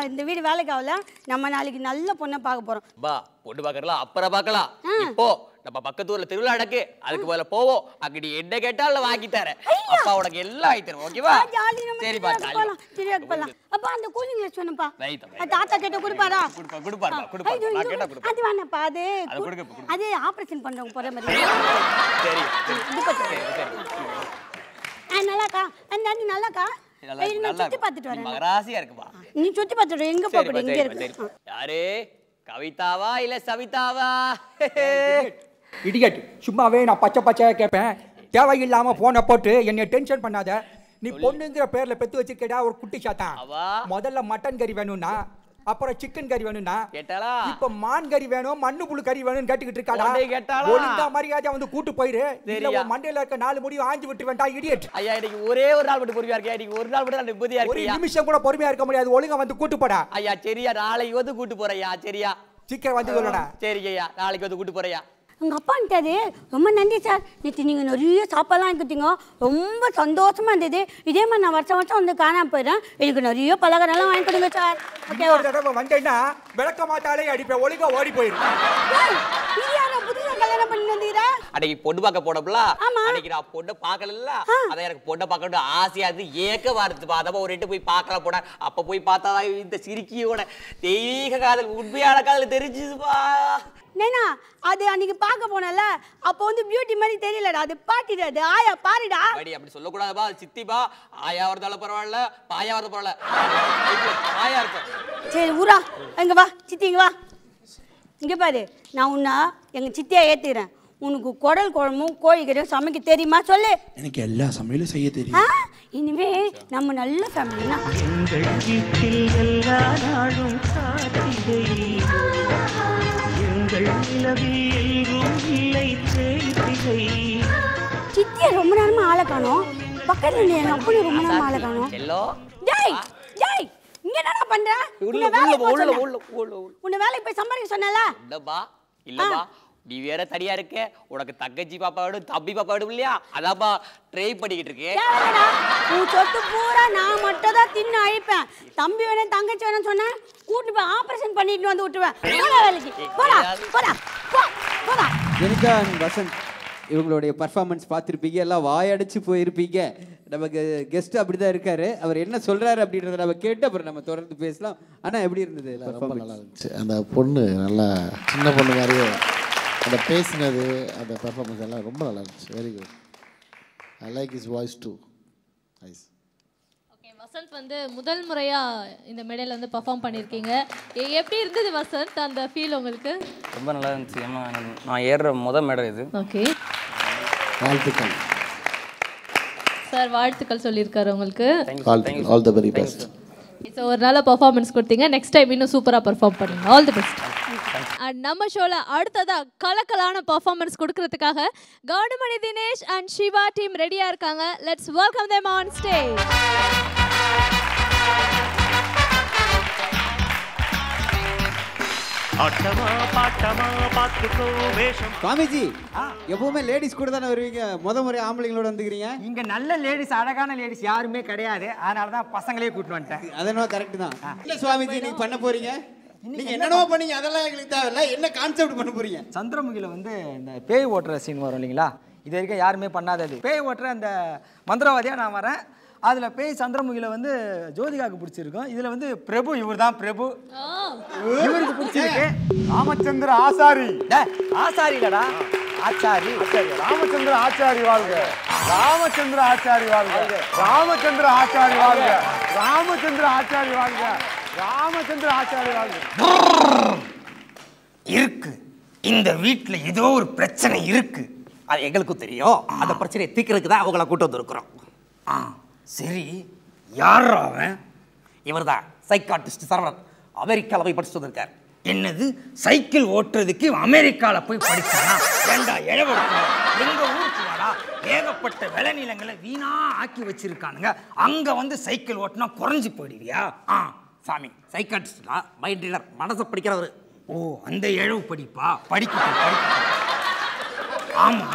இந்த வீடு வேலைக்கு ஆகல. நம்ம நாளைக்கு நல்ல பொண்ணை பார்க்க போறோம். பா பொண்ணு பார்க்கறலாம் அப்புறம் பார்க்கலாம். இப்போ நம்ம பக்கத்து ஊர்ல திருவிழா நடக்கு, அதுக்கு முதல்ல போவோம். அங்க நீ என்ன கேட்டாலும் வாங்கி தரேன். அப்பா உனக்கு எல்லாம் வாங்கி தருவோம். ஓகேவா? சரிப்பா, போலாம். திருவிழாக்கு போலாம். அப்பா அந்த கூலிங் கிளாஸ் சொன்னப்பா. தாத்தா கேட்ட கொடுப்பாரா? கொடுப்பாரு. நான் கேட்டா கொடுப்பேன். அது வேணாப்பா, அது ஆபரேஷன் பண்றவங்க போற மாதிரி. சரி நல்லாக்கா, அந்த நல்லாக்கா. நான் சுத்தி பார்த்துட்டு வரேன். மகராசியா இருக்குப்பா. நீ சுத்தி பார்த்துட்டு எங்க போற? இங்க இருக்கு. யாரு? கவிதாவா இல்ல சவிதாவா? இடியட், சும்மாவே நான் பச்சை கேட்பேன். தேவையில்லாம போனை போட்டு என்னை டென்ஷன் பண்ணாத. நீ பொண்ணுங்கிற பேர்ல பெத்து வச்சிருக்கடா ஒரு குட்டி சாத்தான். முதல்ல மட்டன் கறி வேணும்னா, அப்புறம் சிக்கன் கறி வேணும்னா, இப்ப மான் கறி வேணும், மண்ணு புழு கறி வேணும்னு கேட்டுக்கிட்டு இருக்காடா. ஒழுங்கா மரியாதை வந்து கூட்டு போயிரு. மண்டையில இருக்க 4 முடியும் ஆஞ்சு விட்டு வேண்டாம். இடியட். ஐயா, இன்னைக்கு ஒரே ஒரு நாள் மட்டும் பொறுமையா இருக்கேன். இன்னைக்கு ஒரு நாள் மட்டும் நிம்மதியா இருக்கு. ஒரு நிமிஷம் கூட பொறுமையா இருக்க முடியாது. ஒழுங்கா வந்து கூட்டு போடா. ஐயா சரியா, நாளைக்கு வந்து கூட்டு போறையா. சரியா, சீக்கிரம் வந்து சொல்லடா. சரி ஐயா, நாளைக்கு வந்து கூட்டு போறையா. உங்கள் அப்பான்ட்டாரு. ரொம்ப நன்றி சார். நேற்று நீங்கள் நிறைய சாப்பாடுலாம் கொடுத்தீங்க, ரொம்ப சந்தோஷமாக இருந்தது. இதே மாதிரி நான் வருஷம் வந்து காணாமல் போயிடுறேன். எனக்கு நிறைய பலகாரம்லாம் வாங்கி கொடுங்க சார். ஓகே, ஒரு தடவை வந்தேன்னா விளக்க மாட்டாலே அடிப்பேன். ஒழுங்கா ஓடி போயிடும். புதுசாக கல்யாணம் பண்ணி வந்தீரா? அன்னைக்கு பொண்ணு பார்க்க போனோம்ல, அன்னைக்கு நான் பொண்ணை பார்க்கல. அதான் எனக்கு பொண்ணை பார்க்கணும் ஆசையா இருந்து ஏக்க வாரத்துப்பா. அதப்ப ஒரு போய் பார்க்கலாம் போன. அப்ப போய் பார்த்தா இந்த சிரிக்கியோட தெய்வீக காதல், உண்மையான காதல் தெரிஞ்சுதுப்பா. நேனா, அது அன்னைக்கு பார்க்க போனல, அப்போ வந்து பியூட்டி மாதிரி தெரியலடா. அது பாட்டிடா, அது ஆயா பாருடா. அப்படி சொல்லக்கூடாதுப்பா. சித்திப்பா ஆயா வரதால பரவாயில்ல, பாயா வரது பரவாயில்ல, ஆயா இருப்பேன். சரி ஊரா, எங்க வா சித்தி, இங்க வா. இங்க பாரு, நான் உன்னை எங்க சித்தியா ஏத்துக்கிறேன். உனக்கு குடல் குழம்பும் கோழிக்கறியும் சமைக்க தெரியுமா சொல்லு? எனக்கு எல்லா சமையலும் செய்ய தெரியும். இனிமே நம்ம நல்ல ஃபேமிலினா. எங்கள் வீட்டில் எல்லா நாளும் காத்திரை, எங்கள் நிலவில் எங்கும் இல்லை தேய்திரை. சித்தியா ரொம்ப நேரமா ஆளை காணோம். பக்கத்துல எங்க அப்பா ரொம்ப நேரமா ஆளை காணோம். டேய் டேய், இங்க என்னடா பண்ற? உன்னை வேலைக்கு போய் சம்பாதிக்க சொன்னல. இல்லப்பா, நீ வேற தனியா இருக்க. உனக்கு தங்கச்சி பாப்பா வேணும், தம்பி பாப்பா வேணும் இல்லையா? அதாப்பா ட்ரை பண்ணிக்கிட்டு இருக்கேன். உன் சொத்து பூரா நான் மட்டும் தான் தின்னு அழிப்பேன். தம்பி வேணும் தங்கச்சி வேணும் சொன்னா கூட்டு போய் ஆபரேஷன் பண்ணிட்டு வந்து விட்டுருவேன். போடா வேலைக்கு, போடா போடா போடா. ஜெனிகா அண்ட் வசந்த் இவங்களுடைய பர்ஃபார்மன்ஸ் பார்த்துருப்பீங்க, எல்லாம் வாயடிச்சு போயிருப்பீங்க. நமக்கு கெஸ்ட் அப்படிதான் இருக்காரு. அவர் என்ன சொல்றாரு அப்படின்றத நம்ம கேட்டு அப்புறம் நம்ம தொடர்ந்து பேசலாம். ஆனா எப்படி இருந்தது? ரொம்ப நல்லா இருந்துச்சு. அந்த பொண்ணு நல்லா சின்ன பொண்ணு மாதிரியே அந்த பேசினது, அந்த பெர்ஃபார்மன்ஸ் எல்லாம் ரொம்ப நல்லா இருந்துச்சு. Very good. I like his voice too. Nice. Okay, Vasanth வந்து முதல் முறையா இந்த மேடையில் வந்து பெர்ஃபார்ம் பண்ணியிருக்கீங்க. எப்படி இருந்தது வசந்த், அந்த ஃபீல் உங்களுக்கு? ரொம்ப நல்லா இருந்துச்சு. ஏன்னா நான் ஏறுற முதல் மேடை இது. ஓகே, வாழ்த்துக்கள் சார். வாழ்த்துக்கள் சொல்லியிருக்காரு உங்களுக்கு. All the very best. So ஒரு நல்ல பர்ஃபார்மன்ஸ் கொடுத்தீங்க. நெக்ஸ்ட் டைம் இன்னும் சூப்பராக பர்ஃபார்ம் பண்ணுங்க. All the best. அண்ட் நம்ம ஷோல அடுத்ததா கலக்கலான பர்ஃபார்மன்ஸ் கொடுக்கறதுக்காக கவுண்டமணி தினேஷ் அண்ட் சிவா டீம் ரெடியா இருக்காங்க. Let's welcome them on stage. ஆட்டமா பாட்டமா பாத்துக்கோ வேஷம். சுவாமிஜி, எப்பவுமே லேடிஸ் கூட தானே வருவீங்க, முறை ஆம்பளைங்களோட வந்துக்கிறீங்க. இங்க நல்ல லேடிஸ், அழகான லேடிஸ் யாருமே கிடையாது. அதனாலதான் பசங்களே கூட்டு வந்துட்டேன். அதனால கரெக்ட் தான். இல்ல சுவாமிஜி, நீங்க பண்ண போறீங்க, நீங்க என்னென்னவோ பண்ணீங்க, அதெல்லாம் எங்களுக்கு தேவையில்ல. என்ன கான்செப்ட் பண்ண போறீங்க? சந்திரமுகில வந்து இந்த பேய் ஓட்டுற சீன் வரும் இல்லைங்களா, இது வரைக்கும் யாருமே பண்ணாதது. பேய் ஓட்டுற அந்த மந்திரவாதியா நான் வரேன். அதுல பேய் சந்திரமுகில வந்து ஜோதிகாவுக்கு பிடிச்சிருக்கும். இதுல வந்து பிரபு, இவர் தான் பிரபு, இவருக்கு பிடிச்சிருக்கு. ராமச்சந்திர ஆசாரி. ஆசாரி இல்லடா, ஆச்சாரி. ராமச்சந்திர ஆச்சாரி வாழ்க, ராமச்சந்திர ஆச்சாரி வாழ்க, ராமச்சந்திர ஆச்சாரி வாழ்க, ராமச்சந்திர ஆச்சாரி வாழ்க, ராமச்சந்திர ஆச்சாரி வாழ்க. இருக்கு, இந்த வீட்டுல ஏதோ ஒரு பிரச்சனை இருக்கு. அது எங்களுக்கும் தெரியும். அந்த பிரச்சனையை தீர்க்கிறதுக்கு தான் அவங்கள கூட்டு வந்திருக்கிறோம். சரி, யார் அவன்? இவர் தான் சைக்காட்டிஸ்ட் சரவணன். அமெரிக்காவில் போய் படிச்சுட்டு வந்திருக்கார். என்னது, சைக்கிள் ஓட்டுறதுக்கு அமெரிக்காவில் போய் படிச்சானா? ஏண்டா எழவெடுக்கணும், எங்க ஊருக்கு வாடா, ஏகப்பட்ட விளைநிலங்களை வீணா ஆக்கி வச்சிருக்கானுங்க. அங்க வந்து சைக்கிள் ஓட்டினா குறைஞ்சு போயிடுவியா? சாமி சைக்காட்ரிஸ்டா, மைண்ட் ரீடர், மனசை படிக்கிறவர். ஓ, அந்த இழவு படிப்பா, படிக்கட்டும். ஆமா,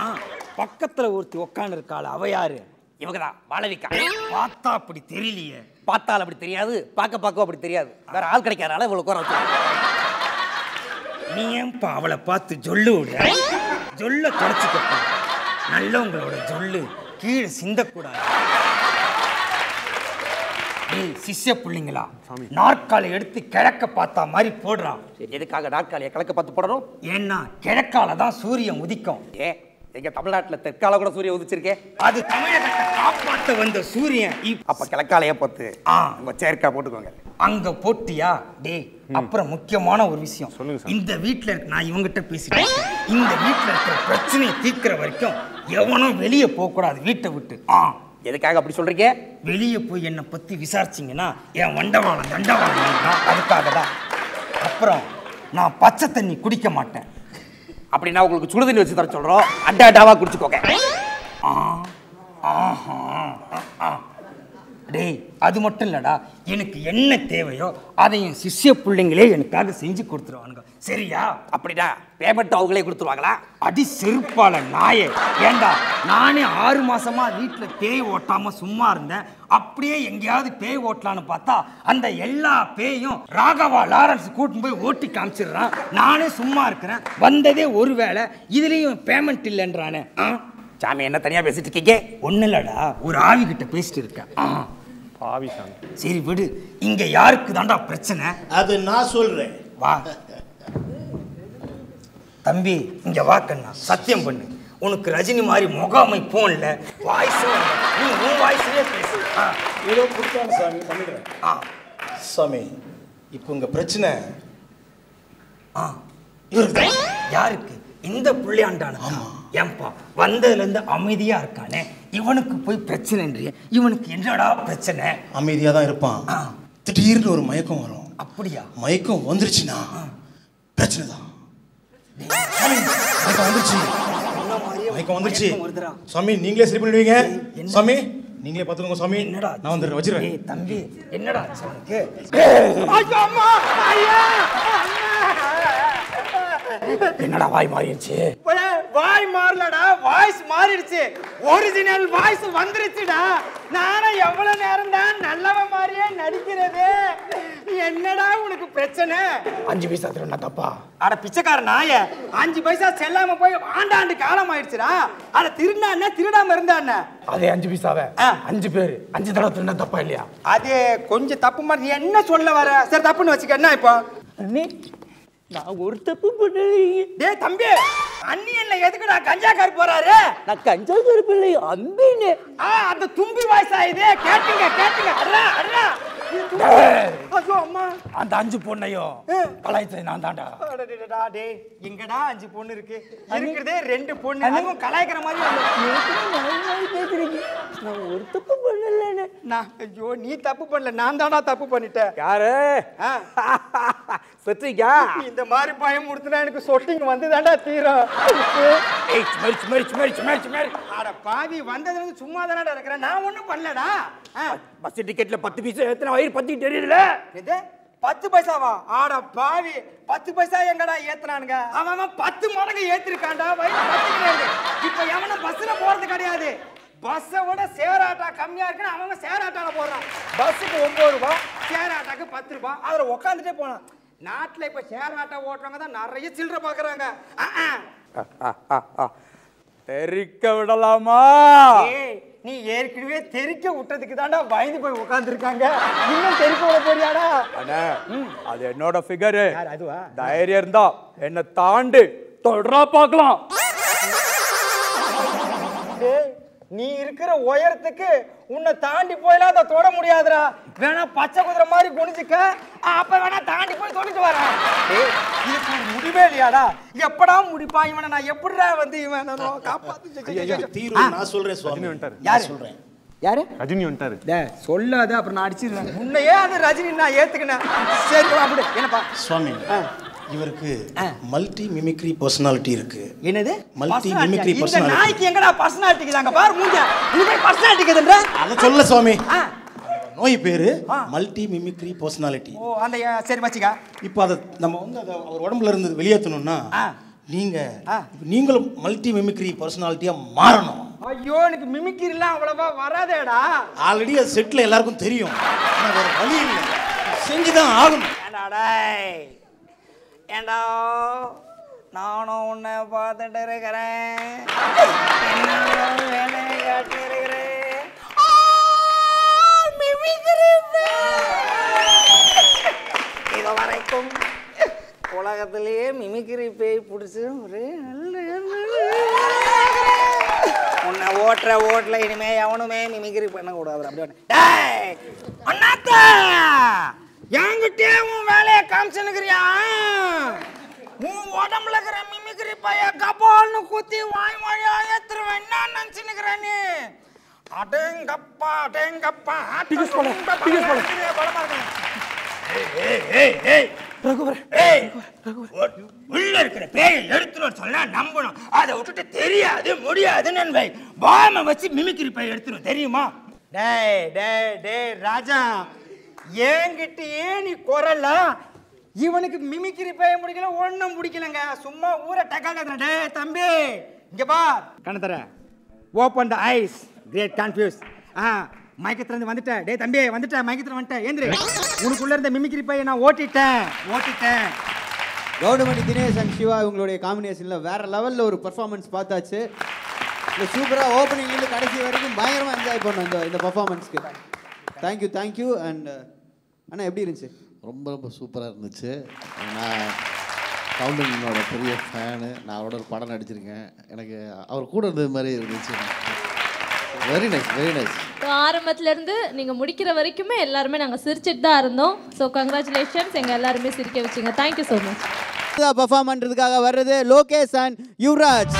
பக்கத்துல ஒருத்தி உட்காந்து இருக்காள், அவ யாரு? இவங்கதான் மாளவிகா. பார்த்தா அப்படி தெரியலையே. பார்த்தால் அப்படி தெரியாது, பார்க்க அப்படி தெரியாது. வேற ஆள் கிடைக்காதனால இவ்வளவு குறை வச்சு. நீ ஏன்பா அவளை பார்த்து ஜொல்லு விடுற? ஜொல்ல தொடச்சிக்கப்பா. நல்லவங்களோட ஜொல்லு கீழே சிந்தக்கூடாது. சிஷ்ய பிள்ளைங்களா, நாற்காலி எடுத்து கிழக்க பார்த்தா மாதிரி போடுறான். எதுக்காக நாற்காலியை கிழக்க பார்த்து போடணும்? ஏன்னா கிழக்கால தான் சூரியன் உதிக்கும். எங்க தமிழ்நாட்டுல தெற்கால கூட சூரியன் உதிச்சிருக்கேன். அது தமிழகத்தை காப்பாற்ற வந்த சூரியன். அப்ப கிழக்காலையே பார்த்து சேர்க்கா போட்டுக்கோங்க. அங்க போட்டியா? டேய், அப்புறம் முக்கியமான ஒரு விஷயம் சொல்லுங்க. இந்த வீட்டுல நான் இவங்கிட்ட பேசிட்டேன். இந்த வீட்டுல இருக்கிற பிரச்சனையை தீர்க்கிற வரைக்கும் எவனும் வெளியே போக கூடாது வீட்டை விட்டு. எதுக்காக அப்படி சொல்றீங்க? வெளியே போய் என்னை பத்தி விசாரிச்சிங்கன்னா என் வண்டவாளம் தண்டவாளம். அதுக்காக தான். அப்புறம் நான் பச்சை தண்ணி குடிக்க மாட்டேன். அப்படின்னா உங்களுக்கு சுடு தண்ணி வச்சு தர சொல்றோம். அட்டாவா குடிச்சுக்கோங்க. டேய், அது மட்டும் இல்லடா, எனக்கு என்ன தேவையோ அதையும் சிஷ்ய பிள்ளைங்களே எனக்காக செஞ்சு கொடுத்துருவானுங்க. சரியா? அப்படிடா பேமெண்ட் அவங்களே கொடுத்துருவாங்களா? அடி செருப்பால நாயே. ஏண்டா, நானே 6 மாசமா வீட்டில் பேய் ஓட்டாம சும்மா இருந்தேன். அப்படியே எங்கேயாவது பேய் ஓட்டலான்னு பார்த்தா அந்த எல்லா பேயும் ராகவா லாரன்ஸ் கூட்டின்னு போய் ஓட்டி காமிச்சிடுறான். நானே சும்மா இருக்கிறேன். வந்ததே ஒரு வேளை, இதுலேயும் பேமெண்ட் இல்லைன்றானே. சாமி, என்ன தனியா பேசிட்டு இருக்கீங்க? ஒன்றும் இல்லடா, ஒரு ஆவி கிட்ட பேசிட்டு இருக்கேன். ஆவி சாமி. சரி விடு. இங்க யாருக்கு தாண்டா பிரச்சனை? அது நான் சொல்றேன். வா தம்பி, இங்க வா கண்ணா. சத்தியம் பண்ணு, உனக்கு ரஜினி மாதிரி முகாமைப்பும் இல்லை, வாய்ஸும் இல்லை. நீ உன் வாய்ஸ்லயே பேசு. ஏதோ கொடுத்தாங்க சாமி, பண்ணிடுறேன். சாமி, இப்போ உங்க பிரச்சனை யாருக்கு? இந்த புள்ளியாண்டான. ஏன்பா வந்ததுலேருந்து அமைதியா இருக்கானே, இவனுக்கு போய் பிரச்சனைன்றிய? இவனுக்கு என்னடா பிரச்சனை? அமைதியா தான் இருப்பான். திடீர்னு ஒரு மயக்கம் வரும். அப்படியா? மயக்கம் வந்துருச்சுன்னா பிரச்சனை தான். மயக்கம் வந்துருச்சு சாமி, நீங்களே சரி பண்ணிடுவீங்க சாமி. நீங்களே பார்த்துக்கோங்க சாமி. என்னடா நான் வந்துடுறேன், வச்சிருவேன். தம்பி, என்னடா உனக்கு? என்னடா வாய் மாறிடுச்சு? வாய் மாறலடா, வாய்ஸ் மாறிடுச்சு. ஒரிஜினல் வாய்ஸ் வந்துருச்சுடா. நானும் எவ்வளவு நேரம் தான் நல்லவன் மாதிரியே நடிக்கிறது. என்னடா உனக்கு பிரச்சனை? 5 பைசா திருடா தப்பா? அட பிச்சைக்கார நாய, 5 பைசா செல்லாம போய் ஆண்டாண்டு காலம் ஆயிடுச்சுடா. அட திருடா என்ன, திருடாம இருந்தா என்ன? அதே 5 பைசாவை 5 பேர் 5 தடவை திருடா தப்பா இல்லையா? அது கொஞ்சம் தப்பு மாதிரி. என்ன சொல்ல வர? சரி, தப்புன்னு வச்சுக்க. என்ன இப்போ? நான் ஒரு தப்பு பண்ணலையே. டேய் தம்பி, அண்ணியன்ல எதுக்குடா கஞ்சாக்கார் போறாரு? நான் கஞ்சாக்கார் பிள்ளை அம்பின்னு. அந்த தும்பி வாய்ஸா இது? கேட்டுங்க. அடடா அடடா. ஐயோ அம்மா, அந்த 5 பொண்ணையும் கலாய்ச்சது நான் தான்டா. அடடடா டேய், எங்கடா 5 பொண்ணு இருக்கு? இருக்குதே 2 பொண்ணு. அதுவும் கலாய்க்கிற மாதிரி பேசுறீங்க. நான் ஒரு தப்பு பண்ணலன்னு. நான் ஐயோ, நீ தப்பு பண்ணல, நான் தானா தப்பு பண்ணிட்டேன். யாரு சொட்டிங்கா? இந்த மாதிரி பயம் முடிச்சுனா எனக்கு சொட்டிங் வந்து தாண்டா தீரும். அட பாவி, வந்ததுல இருந்து சும்மா தானடா இருக்கிறேன். நான் ஒண்ணும் பண்ணலடா. பஸ் டிக்கெட்ல 10 பைசா ஏத்தன வயிறு பத்தி தெரியல. இது 10 பைசாவா? ஆட பாவி, 10 பைசா எங்கடா ஏத்துறானுங்க? அவன் 10 மடங்கு ஏத்திருக்கான்டா. வயிறு பத்திக்கிறது. இப்ப எவனும் பஸ்ல போறது கிடையாது. பஸ்ஸை விட சேர் ஆட்டா கம்மியா இருக்குன்னு அவன் சேர் ஆட்டால போடுறான். பஸ்ஸுக்கு 9 ரூபாய், சேர் ஆட்டாக்கு 10 ரூபாய். அதுல உட்காந்துட்டே போனான். நாட்டுல இப்ப சேர் ஆட்டா ஓட்டுறவங்க தான் நிறைய சில்லறை பாக்குறாங்க. தெரிக்க விடலாமா? நீ ஏற்கனவே தெரிக்க விட்டதுக்கு தாண்டா பயந்து போய் உட்கார்ந்து இருக்காங்க. இன்னும் தெரிக்க விட போறியாடா? அண்ணா, அது என்னோட ஃபிகர். அதுவா? தைரியம் இருந்தா என்ன தாண்டி தொடரா பார்க்கலாம். நீ இருக்கிற உயரத்துக்கு உன்னை தாண்டி போயெல்லாம் அதை தொட முடியாதுடா. வேணா பச்சை குதிரை மாதிரி குனிஞ்சுக்க, அப்ப வேணா தாண்டி போய் தொட்டுட்டு வரேன். இதுக்கு ஒரு முடிவே இல்லையாடா? எப்படா முடிப்பான் இவனை? நான் எப்படிடா வந்து இவன் காப்பாத்து? தீர்வு நான் சொல்றேன் சுவாமி. யாரு சொல்றேன்? யாரு? ரஜினி வந்துட்டாரு. சொல்லாத, அப்புறம் நான் அடிச்சிருவேன். உன்னையே அது ரஜினி நான் ஏத்துக்கினேன். சரி அப்படி என்னப்பா சுவாமி, இவருக்கு மல்டி மிமிக்ரி பர்சனாலிட்டி இருக்கு. என்னது? மல்டி மிமிக்ரி இந்த பர்சனாலிட்டி. நாய்க்கு எங்கடா பர்சனாலிட்டி அங்க பாரு மூஞ்ச. நீ பர்சனாலிட்டி கேக்குறா? அத சொல்ல சுவாமி. நோய் பேரு மல்டி மிமிக்ரி பர்சனாலிட்டி. ஓ அந்த சரி வச்சுக்க. இப்போ அத நம்ம வந்து அத அவர் உடம்புல இருந்து வெளியேத்தணும்னா நீங்களும் மல்டி மிமிக்ரி பர்சனாலிட்டியா மாறணும். ஐயோ எனக்கு மிமிக்ரிலாம் அவ்வளவா வராதேடா. ஆல்ரெடி அது செட்ல எல்லாருக்கும் தெரியும். ஆனா வேற வழி இல்ல. செஞ்சுதான் ஆகணும். ஏண்டா நானும் உன்னை பார்த்துட்டு இருக்கிறேன். வேலையை காட்டி இருக்கிறேன். இது வரைக்கும் உலகத்திலேயே மிமிக்ரி பேய் பிடிச்சி ஒரே உன்னை ஓட்டுல இனிமே எவனுமே மிமிக்ரி பண்ணக்கூடாது. அப்படியே அண்ணாத்தா என்கிட்டே உன் வேலையை காமிச்சுன்னுக்கிறியா? உன் உடம்புல இருக்கிற மிமிக்ரி பைய கபால்னு குத்தி வாய் மழையா ஏத்துருவேன். என்ன நினைச்சுன்னுக்கிற நீ? அடேங்கப்பா அடேங்கப்பா உள்ள இருக்கிற பேயை எடுத்துட்டு சொல்ல நம்பணும். அதை விட்டுட்டு தெரியாது முடியாதுன்னு பாம வச்சு மிமிக்ரி பேய் எடுத்துரும் தெரியுமா? டேய் டேய் டேய் ராஜா என்கிட்டயே நீ குரல இவனுக்கு மிமிக்ரி பேய முடிக்கல ஒன்றும் பிடிக்கலங்க. சும்மா ஊரை டக்கால். டே தம்பி இங்க பார் கண்ணு தர open the eyes great confuse. மயக்கத்துல வந்துட்டேன். டே தம்பி வந்துட்டேன் மயக்கத்துல வந்துட்டேன். ஏந்திரு உனக்குள்ள இருந்த மிமிக்ரி பையை நான் ஓட்டிட்டேன். கவுடமணி தினேஷ் அண்ட் சிவா இவங்களுடைய காம்பினேஷனில் வேற லெவலில் ஒரு பர்ஃபார்மன்ஸ் பார்த்தாச்சு. சூப்பராக ஓப்பனிங்லேருந்து கடைசி வரைக்கும் பயங்கரமாக என்ஜாய் பண்ணோம் இந்த பர்ஃபார்மன்ஸ்க்கு. தேங்க்யூ. அண்ட் அண்ணா எப்படி இருந்துச்சு? ரொம்ப சூப்பராக இருந்துச்சு. நான் கவுண்டனோட பெரிய ஃபேனு. நான் அவரோட ஒரு படம் நடிச்சிருக்கேன். எனக்கு அவர் கூட இருந்தது மாதிரி இருந்துச்சு. Very nice. ஆரம்பத்துலேருந்து நீங்கள் முடிக்கிற வரைக்குமே எல்லாருமே நாங்கள் சிரிச்சிட்டு தான் இருந்தோம். ஸோ கங்க்ராச்சுலேஷன்ஸ், எங்கள் எல்லாருமே சிரிக்க வச்சிங்க. Thank you so much. பர்ஃபார்ம் பண்ணுறதுக்காக வர்றது லோகேஷ் அண்ட் யுவராஜ்.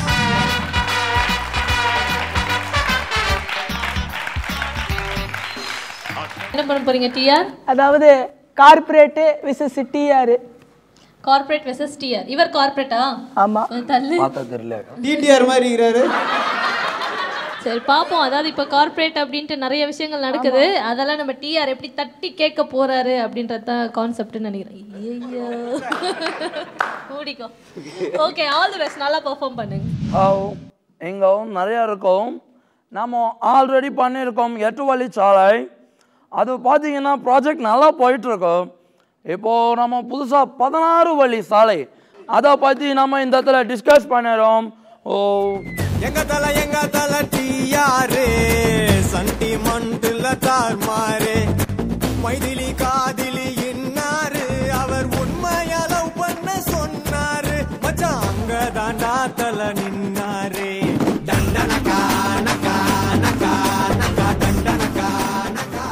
என்ன பண்ண போறீங்க டிஆர்? அதாவது corporate versus TR. Corporate versus TR. இவர் கார்ப்பரேட்டா? ஆமா. தள்ளு. பார்த்தா தெரியல. டிடிஆர் மாதிரி இருக்காரு. சரி பாப்போம். அதாவது இப்போ கார்ப்பரேட் அப்படின்ட்டு நிறைய விஷயங்கள் நடக்குது. அதெல்லாம் நம்ம டிஆர் எப்படி தட்டி கேட்க போறாரு அப்படின்றது தான் கான்செப்ட்னு நினைக்கிறேன். ஐயோ கூடிக்கோ. Okay all the best. நல்லா பெர்ஃபார்ம் பண்ணுங்க. இங்கே நிறையா இருக்கும். நம்ம ஆல்ரெடி பண்ணியிருக்கோம் 8 வழிச்சாலை. அது பார்த்தீங்கன்னா ப்ராஜெக்ட் நல்லா போயிட்டுருக்கோம். இப்போது நம்ம புதுசாக 16 வழி சாலை அதை பற்றி நம்ம இந்த இடத்துல டிஸ்கஸ் பண்ணிடுறோம். எங்க தல டிஆர் சண்டிமண்டுல தார்மாரே மைதிலி காதிலி இன்னாரு அவர் உண்மையா லவ் பண்ண சொன்னாரு மச்சான் அங்க தாண்டா தல நின்னாரே தண்டனகா நகா நகா நகா தண்டனகா நகா.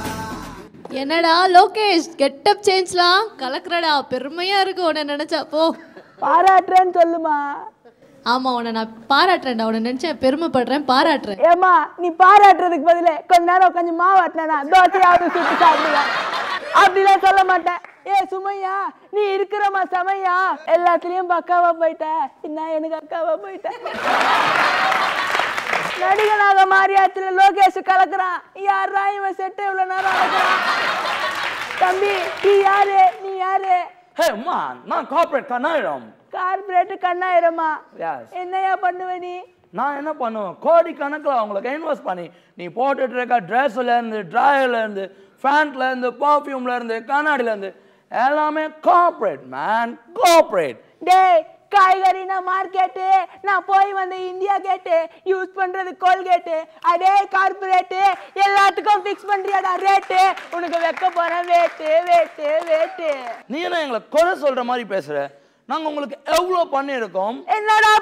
என்னடா லோகேஷ் கெட்டப் சேஞ்ச்லாம் கலக்குறடா. பெருமையா இருக்கு உன்னை நினைச்சா. போ பாராட்டுறேன்னு சொல்லுமா. ஆமா உன்னை நான் பாராட்டுறேன்டா. உன்னை நினைச்சேன் பெருமைப்படுறேன் பாராட்டுறேன். ஏமா நீ பாராட்டுறதுக்கு பதிலே கொஞ்ச நேரம் கொஞ்சம் மாவாட்டினா தோசையாவது சுட்டு சாப்பிடுவேன். அப்படிலாம் சொல்ல மாட்டேன். சுமையா நீ இருக்கிறமா சமையா எல்லாத்துலயும் பக்காவா போயிட்ட. என்ன எனக்கு அக்காவா போயிட்ட. நடிகனாக மாறியாச்சுல லோகேஷ் கலக்குறான். யாரா இவன் செட்டை இவ்வளவு நேரம் அழகுறான். தம்பி நீ யாரு? ஹே அம்மா நான் கார்ப்பரேட் கண்ணாயிரம். கார்ப்பரேட் கண்ணாயிரமா? என்னையா பண்ணுவ நீ? நான் என்ன பண்ணுவேன் கோடி கணக்கில் அவங்களுக்கு இன்வெஸ்ட் பண்ணி நீ போட்டுட்டு இருக்க ட்ரெஸ்லேருந்து ட்ராயர்லேருந்து ஃபேண்ட்லேருந்து பர்ஃப்யூம்லேருந்து கண்ணாடிலேருந்து எல்லாமே கார்ப்பரேட் மேன். கார்ப்பரேட் டேய் காய்கறினா மார்க்கெட்டு. நான் போய் வந்து இந்தியா கேட்டு யூஸ் பண்றது கோல்கேட்டு. அடே கார்ப்பரேட்டு எல்லாத்துக்கும் ஃபிக்ஸ் பண்றியாடா ரேட்டு. உனக்கு வைக்க போறேன் வேட்டு. நீ என்ன எங்களை குறை சொல்ற மாதிரி பேசுற? நாங்க உங்களுக்கு எவ்வளவு பண்ணிருக்கோம். என்னடா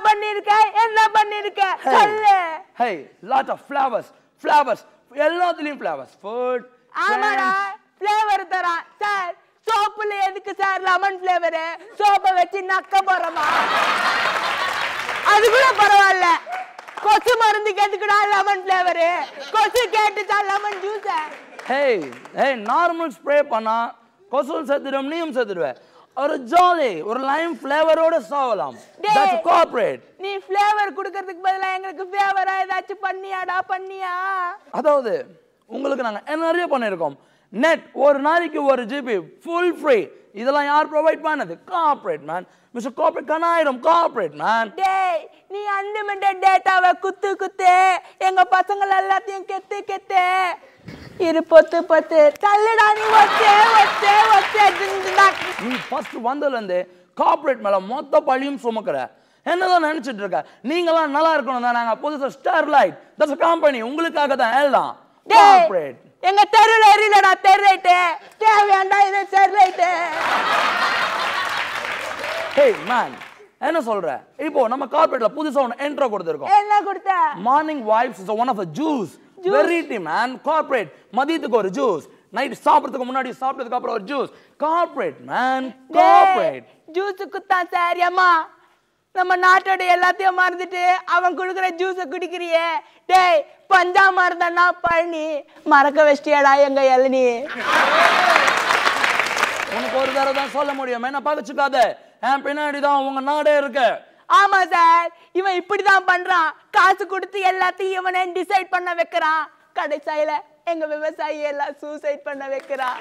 பண்ணிருக்க சொல்லு. ஹே லாட் ஆஃப் ஃப்ளவர்ஸ் எல்லாத்துலயும் ஃப்ளவர்ஸ் ஃபுட். ஆமாடா ஃப்ளேவர் தரான் சார். சோப்புல எதுக்கு சார் லெமன் ஃப்ளேவர்? சோப்பை வச்சு நக்க போறோமா? அது கூட பரவாயில்ல. கொசு மருந்து கேட்டுக்கடா லெமன் ஃப்ளேவர். கொசு கேட்டுச்சா லெமன் ஜூஸ். ஹே நார்மல் ஸ்ப்ரே பண்ணா கொசுவும் செத்துடும் நீயும் செத்துடுவ ஒரு ஜாலி ஒரு லைம் ஃப்ளேவரோட சாவலாம் தட்ஸ் கார்ப்பரேட் நீ ஃப்ளேவர் கொடுக்கிறதுக்கு பதிலா எங்களுக்கு ஃபேவரா ஏதாச்சும் பண்ணியா அதாவது உங்களுக்கு நாங்க நிறைய பண்ணிருக்கோம் நெட் ஒரு நாளைக்கு 1 GB ஃபுல் ஃப்ரீ இதெல்லாம் யார் ப்ரொவைட் பண்ணது கார்ப்பரேட் மேன் மிஸ்டர் கார்ப்பரேட் கனாயிரம் கார்ப்பரேட் மேன் டேய் நீ அன்லிமிட்டட் டேட்டாவை குத்து எங்க பசங்க எல்லாத்தையும் கெத்து இரு பொத்து தள்ளுடா நீ ஒத்தே நீ ஃபர்ஸ்ட் வந்ததுல இருந்து கார்ப்பரேட் மேல மொத்த பழியும் சுமக்குற என்னதான் நினைச்சிட்டு இருக்க நீங்களாம் நல்லா இருக்கணும் தான் நாங்க புதுசா ஸ்டெர்லைட் தட்ஸ் a company உங்களுக்காக தான் எல்லாம் கார்ப்பரேட் எங்க தெருல எரியலடா தெர்லைட் தேவையாண்டா இது ஸ்டெர்லைட் ஹேய் மேன் என்ன சொல்ற இப்போ நம்ம கார்ப்பரேட்ல புதுசா ஒன்னு இன்ட்ரோ கொடுத்திருக்கோம் என்ன கொடுத்த morning vibes is one of the juice variety man corporate மதியத்துக்கு ஒரு ஜூஸ் நைட் சாப்பிடுறதுக்கு முன்னாடி சாப்பிட்டதுக்கு அப்புறம் ஒரு juice corporate man corporate juice குத்தா சார் அம்மா நம்ம நாட்டோட எல்லாத்தையும் மறந்துட்டு அவன் குடுக்குற ஜூஸை குடிக்கிறியே டேய் பஞ்சாம இருந்தா பழனி மறக்க வச்சிட்டியாடா எங்க இளநீ உனக்கு ஒரு தடவை தான் சொல்ல முடியும் என்ன பகச்சுக்காத என் பின்னாடி தான் உங்க நாடே இருக்கு ஆமா சார் இவன் இப்படிதான் பண்றான் காசு கொடுத்து எல்லாத்தையும் இவனை டிசைட் பண்ண வைக்கிறான் கடைசியில எங்க விவசாயி எல்லாம் சூசைட் பண்ண வைக்கிறான்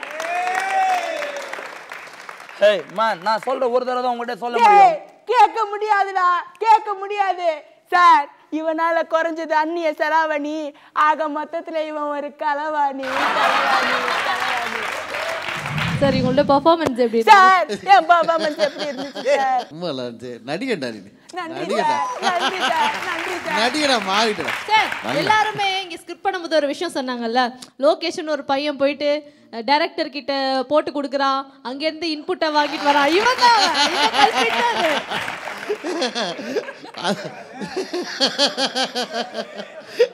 ஹேய் மேன் நான் சொல்ற ஒரு தடவை தான் உங்ககிட்ட சொல்ல முடியும் கேட்க முடியாதுடா கேட்க முடியாது சார் இவனால குறைஞ்சது அந்நிய செலாவணி ஆக மொத்தத்துல இவன் ஒரு களவாணி சார் உங்களோட பெர்ஃபார்மன்ஸ் எப்படி சார் என் பெர்ஃபார்மன்ஸ் எப்படி இருந்துச்சு சார் ரொம்ப நல்லா இருந்துச்சு நடிகண்டா நீ நன்றி சார் நடிகடா மாறிட்டா சார் எல்லாருமே இங்க ஸ்கிரிப்ட் பண்ணும்போது ஒரு விஷயம் சொன்னாங்கல்ல லோகேஷன் ஒரு பையன் போயிட்டு டைரக்டர் கிட்ட போட்டு கொடுக்குறான் அங்க இருந்து இன்புட்டை வாங்கிட்டு வரான் இவன் தான்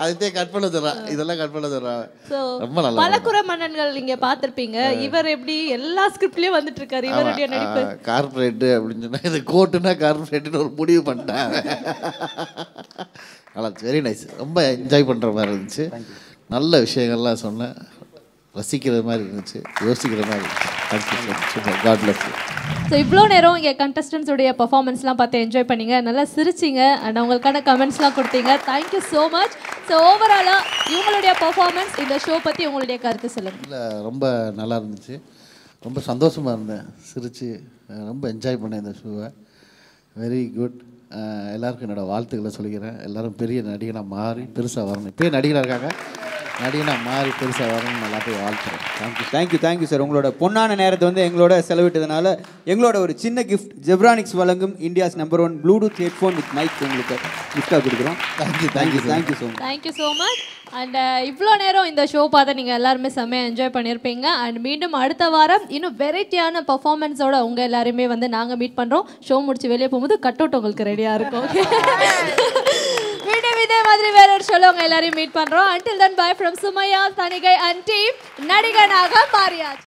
அதுதே கட் பண்ண சொல்றான் இதெல்லாம் கட் பண்ண சொல்றான் ரொம்ப நல்லா பலகுற மன்னன்கள் நீங்க பாத்திருப்பீங்க இவர் எப்படி எல்லா ஸ்கிரிப்ட்லயும் வந்துட்டு இருக்காரு இவருடைய நடிப்பு கார்ப்பரேட் அப்படின்னு சொன்னா இது கோட்டுனா கார்ப்பரேட்னு ஒரு முடிவு பண்ணிட்டேன் நல்லா வெரி நைஸ் ரொம்ப என்ஜாய் பண்ற மாதிரி இருந்துச்சு நல்ல விஷயங்கள்லாம் சொன்னேன் ரசிக்கிற மாதிரி இருந்துச்சு யோசிக்கிற மாதிரி இருந்துச்சு காட் பிளஸ் யூ ஸோ இவ்வளோ நேரம் இங்கே கண்டஸ்டன்ஸுடைய பர்ஃபார்மன்ஸ்லாம் பார்த்து என்ஜாய் பண்ணீங்க நல்லா சிரிச்சிங்க அண்ட் அவங்களுக்கான கமெண்ட்ஸ்லாம் கொடுத்தீங்க தேங்க்யூ ஸோ மச் ஸோ ஓவராலாக இவங்களுடைய பர்ஃபார்மன்ஸ் இந்த ஷோ பற்றி உங்களுடைய கருத்து சொல்லுங்கள் இல்லை ரொம்ப நல்லா இருந்துச்சு ரொம்ப சந்தோஷமாக இருந்தேன் சிரித்து ரொம்ப என்ஜாய் பண்ணேன் இந்த ஷோவை வெரி குட் எல்லாருக்கும் என்னோடய வாழ்த்துக்களை சொல்லிக்கிறேன் எல்லோரும் பெரிய நடிகனாக மாறி பெருசாக வரணும் இப்போயே நடிகனாக இருக்காங்க நடிகனாக மாறி பெருசாக வரணும்னு நல்லா போய் வாழ்த்துறேன் தேங்க்யூ சார் உங்களோட பொன்னான நேரத்தை வந்து எங்களோட செலவிட்டதுனால எங்களோட ஒரு சின்ன கிஃப்ட் ஜெப்ரானிக்ஸ் வழங்கும் India's number 1 Bluetooth headphone with mic உங்களுக்கு கிஃப்டாக கொடுக்குறோம் thank you so much thank you so much and இவ்வளோ நேரம் இந்த ஷோ பார்த்து நீங்கள் எல்லாருமே செம்மையாக என்ஜாய் பண்ணியிருப்பீங்க அண்ட் மீண்டும் அடுத்த வாரம் இன்னும் வெரைட்டியான பர்ஃபார்மன்ஸோட உங்கள் எல்லாருமே வந்து நாங்கள் மீட் பண்ணுறோம் ஷோ முடிச்சு வெளியே போகும்போது கட் அவுட் உங்களுக்கு ரெடியாக இருக்கும் மீண்டும் இதே மாதிரி வேற ஒரு ஷோல உங்க எல்லாரையும் மீட் பண்றோம் until then bye from Sumaiya Thanigai and team நடிகனாக மாறியாச்சு